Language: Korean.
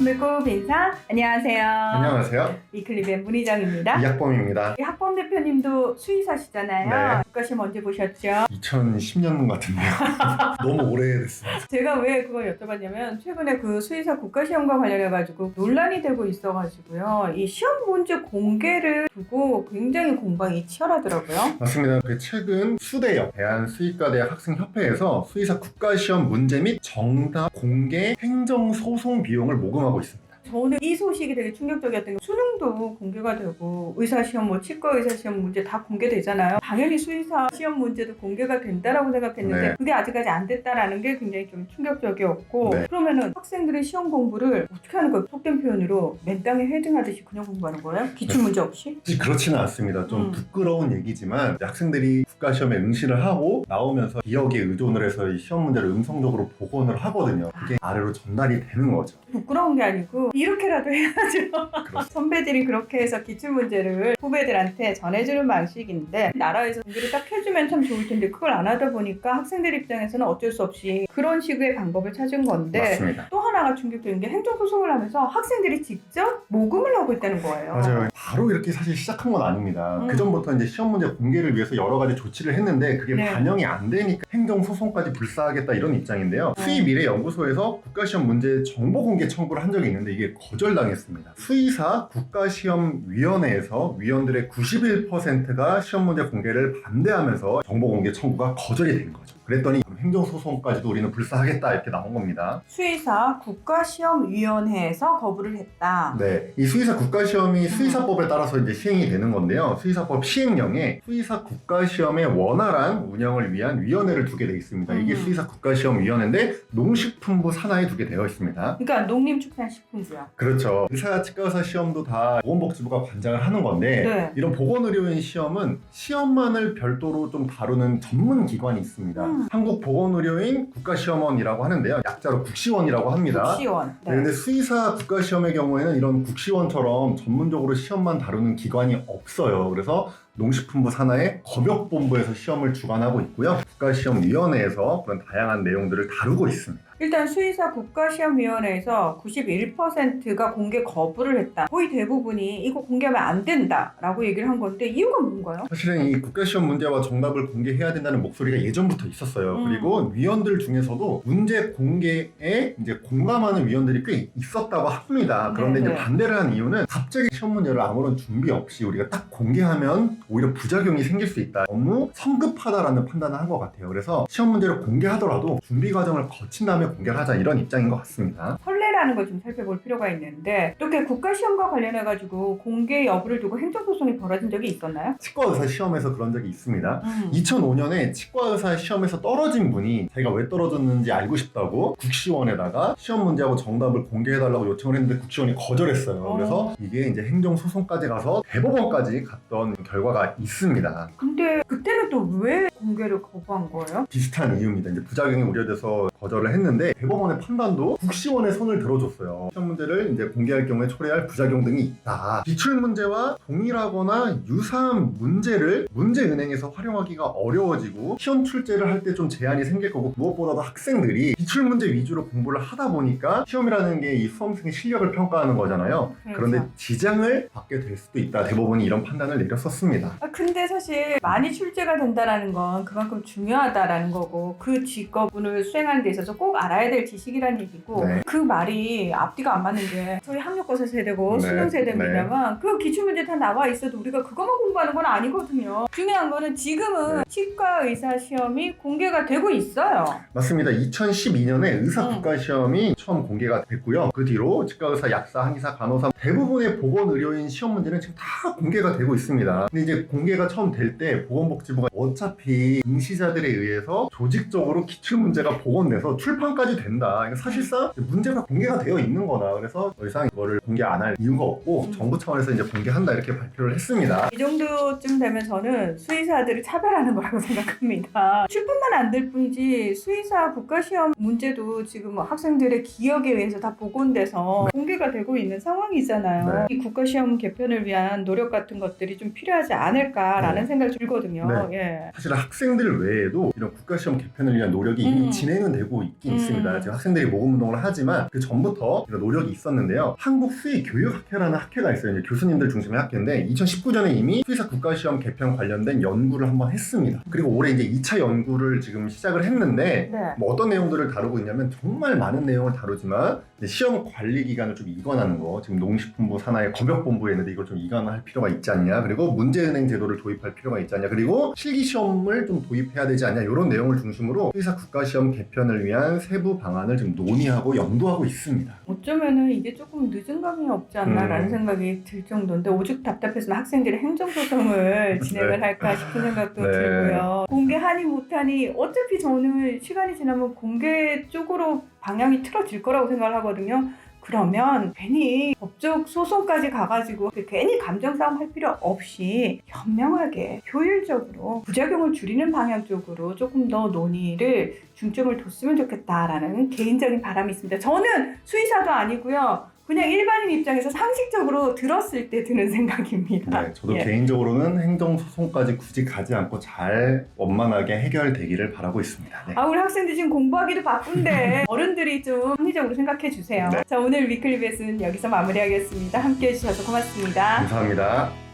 스물곱 인사. 안녕하세요. 안녕하세요. 위클리뱅 문희정입니다. 이학범입니다. 이 학범 대표님도 수의사시잖아요. 네. 국가시험 언제 보셨죠? 2010년 같은데요. 너무 오래됐습니다. 제가 왜 그걸 여쭤봤냐면 최근에 그 수의사 국가시험과 관련해가지고 논란이 되고 있어가지고요. 이 시험 문제 공개를 두고 굉장히 공방이 치열하더라고요. 맞습니다. 최근 수대협 대한수의과대학 학생협회에서 수의사 국가시험 문제 및 정답 공개 행정소송 비용을 모금하고 있습니다. 저는 이 소식이 되게 충격적이었던 게 수능도 공개가 되고 의사시험, 치과 의사시험 문제 다 공개되잖아요. 당연히 수의사 시험 문제도 공개가 된다라고 생각했는데 네. 그게 아직까지 안 됐다라는 게 굉장히 좀 충격적이었고 네. 그러면은 학생들이 시험 공부를 어떻게 하는 거예요? 속된 표현으로 맨땅에 헤딩하듯이 그냥 공부하는 거예요? 기출문제 없이? 사실 그렇지는 않습니다. 좀 부끄러운 얘기지만 학생들이 국가시험에 응시를 하고 나오면서 기억에 의존을 해서 이 시험 문제를 음성적으로 복원을 하거든요. 그게 아래로 전달이 되는 거죠. 부끄러운 게 아니고 이렇게라도 해야죠. 선배들이 그렇게 해서 기출문제를 후배들한테 전해주는 방식인데 나라에서 공개를 딱 해주면 참 좋을 텐데 그걸 안 하다 보니까 학생들 입장에서는 어쩔 수 없이 그런 식의 방법을 찾은 건데 맞습니다. 또 하나가 충격적인 게 행정소송을 하면서 학생들이 직접 모금을 하고 있다는 거예요. 맞아요. 바로 이렇게 사실 시작한 건 아닙니다. 그 전부터 이제 시험 문제 공개를 위해서 여러 가지 조치를 했는데 그게 네. 반영이 안 되니까 행정소송까지 불사하겠다 이런 입장인데요. 수의미래연구소에서 국가시험 문제 정보 공개 청구를 한 적이 있는데 이게 거절당했습니다. 수의사 국가시험위원회에서 위원들의 91%가 시험 문제 공개를 반대하면서 정보 공개 청구가 거절이 된 거죠. 그랬더니 행정소송까지도 우리는 불사하겠다 이렇게 나온 겁니다. 수의사 국가시험위원회에서 거부를 했다. 네, 이 수의사 국가시험이 수의사법에 따라서 이제 시행이 되는 건데요. 수의사법 시행령에 수의사 국가시험의 원활한 운영을 위한 위원회를 두게 돼 있습니다. 이게 수의사 국가시험위원회인데 농식품부 산하에 두게 되어 있습니다. 그러니까 농림축산식품부요. 그렇죠. 의사, 치과의사 시험도 다 보건복지부가 관장을 하는 건데 네. 이런 보건의료인 시험은 시험만을 별도로 좀 다루는 전문 기관이 있습니다. 한국보건의료인 국가시험원이라고 하는데요. 약자로 국시원이라고 합니다. 국시원. 네. 근데 수의사 국가시험의 경우에는 이런 국시원처럼 전문적으로 시험만 다루는 기관이 없어요. 그래서 농식품부 산하의 검역본부에서 시험을 주관하고 있고요. 국가시험위원회에서 그런 다양한 내용들을 다루고 있습니다. 일단 수의사 국가시험위원회에서 91%가 공개 거부를 했다. 거의 대부분이 이거 공개하면 안 된다라고 얘기를 한 건데 이유가 뭔가요? 사실은 이 국가시험 문제와 정답을 공개해야 된다는 목소리가 예전부터 있었어요. 그리고 위원들 중에서도 문제 공개에 이제 공감하는 위원들이 꽤 있었다고 합니다. 그런데 네. 이제 반대를 한 이유는 갑자기 시험 문제를 아무런 준비 없이 우리가 딱 공개하면 오히려 부작용이 생길 수 있다. 너무 성급하다라는 판단을 한 것 같아요. 그래서 시험 문제를 공개하더라도 준비 과정을 거친 다음에 공개를 하자 이런 입장인 것 같습니다. 선례라는 걸 좀 살펴볼 필요가 있는데 이렇게 국가시험과 관련해가지고 공개 여부를 두고 행정소송이 벌어진 적이 있었나요? 치과의사 시험에서 그런 적이 있습니다. 2005년에 치과의사 시험에서 떨어진 분이 자기가 왜 떨어졌는지 알고 싶다고 국시원에다가 시험 문제하고 정답을 공개해달라고 요청을 했는데 국시원이 거절했어요. 그래서 이게 이제 행정소송까지 가서 대법원까지 갔던 결과가 있습니다. 근데 그때는 또 왜 공개를 거부한 거예요? 비슷한 이유입니다. 이제 부작용이 우려돼서 거절을 했는데 대법원의 판단도 국시원의 손을 들어줬어요. 시험 문제를 이제 공개할 경우에 초래할 부작용 등이 있다. 기출 문제와 동일하거나 유사한 문제를 문제은행에서 활용하기가 어려워지고 시험 출제를 할 때 좀 제한이 생길 거고 무엇보다도 학생들이 기출 문제 위주로 공부를 하다 보니까 시험이라는 게 이 수험생의 실력을 평가하는 거잖아요. 그렇죠. 그런데 지장을 받게 될 수도 있다. 대법원이 이런 판단을 내렸었습니다. 근데 사실 많이 출제가 된다는 건 그만큼 중요하다라는 거고 그 직업을 수행하는 데 있어서 꼭 알아야 될 지식이라는 얘기고 네. 그 말이 앞뒤가 안 맞는 게 저희 학력고사 세대고 네. 수능 세대입니다만 그 기출문제 다 나와 있어도 우리가 그것만 공부하는 건 아니거든요. 중요한 거는 지금은 치과 의사 시험이 공개가 되고 있어요. 맞습니다. 2012년에 의사 국가시험이 처음 공개가 됐고요. 그 뒤로 치과의사, 약사, 한의사, 간호사 대부분의 보건의료인 시험 문제는 지금 다 공개가 되고 있습니다. 근데 이제 공개가 처음 될 때 보건복지부가 어차피 응시자들에 의해서 조직적으로 기출문제가 복원돼서 출판까지 된다. 그러니까 사실상 문제가 공개가 되어 있는 거다. 그래서 더 이상 이거를 공개 안 할 이유가 없고 정부 차원에서 이제 공개한다 이렇게 발표를 했습니다. 이 정도쯤 되면 저는 수의사들을 차별하는 거라고 생각합니다. 출판만 안 될 뿐이지 수의사 국가시험 문제도 지금 뭐 학생들의 기억에 의해서 다 복원돼서 공개가 되고 있는 상황이잖아요. 네. 이 국가시험 개편을 위한 노력 같은 것들이 좀 필요하지 않을까라는 생각이 들거든요. 예. 사실 학생들 외에도 이런 국가시험 개편을 위한 노력이 이미 진행은 되고 있긴 있습니다. 지금 학생들이 모금운동을 하지만 그 전부터 이런 노력이 있었는데요. 한국수의교육학회라는 학회가 있어요. 이제 교수님들 중심의 학회인데 2019년에 이미 수의사 국가시험 개편 관련된 연구를 한번 했습니다. 그리고 올해 이제 2차 연구를 지금 시작을 했는데 네. 뭐 어떤 내용들을 다루고 있냐면 정말 많은 내용을 다루지만 시험 관리 기간을 좀 이관하는 거, 지금 농식품부 산하의 검역본부에 있는데 이걸 좀 이관할 필요가 있지 않냐, 그리고 문제은행 제도를 도입할 필요가 있지 않냐, 그리고 실기시험을 좀 도입해야 되지 않냐, 이런 내용을 중심으로 수의사 국가시험 개편을 위한 세부 방안을 지금 논의하고 연구하고 있습니다. 어쩌면은 이게 조금 늦은 감이 없지 않나라는 생각이 들 정도인데 오죽 답답해서 학생들이 행정소송을 진행을 할까 싶은 생각도 네. 들고요. 공개하니 못하니 어차피 저는 시간이 지나면 공개 쪽으로 방향이 틀어질 거라고 생각을 하거든요. 그러면 괜히 법적 소송까지 가가지고 괜히 감정 싸움 할 필요 없이 현명하게 효율적으로 부작용을 줄이는 방향 쪽으로 조금 더 논의를 중점을 뒀으면 좋겠다라는 개인적인 바람이 있습니다. 저는 수의사도 아니고요. 그냥 일반인 입장에서 상식적으로 들었을 때 드는 생각입니다. 네, 저도 예. 개인적으로는 행정소송까지 굳이 가지 않고 잘 원만하게 해결되기를 바라고 있습니다. 네. 우리 학생들 지금 공부하기도 바쁜데 어른들이 좀 합리적으로 생각해 주세요. 네. 자, 오늘 위클리 벳은 여기서 마무리하겠습니다. 함께해 주셔서 고맙습니다. 감사합니다.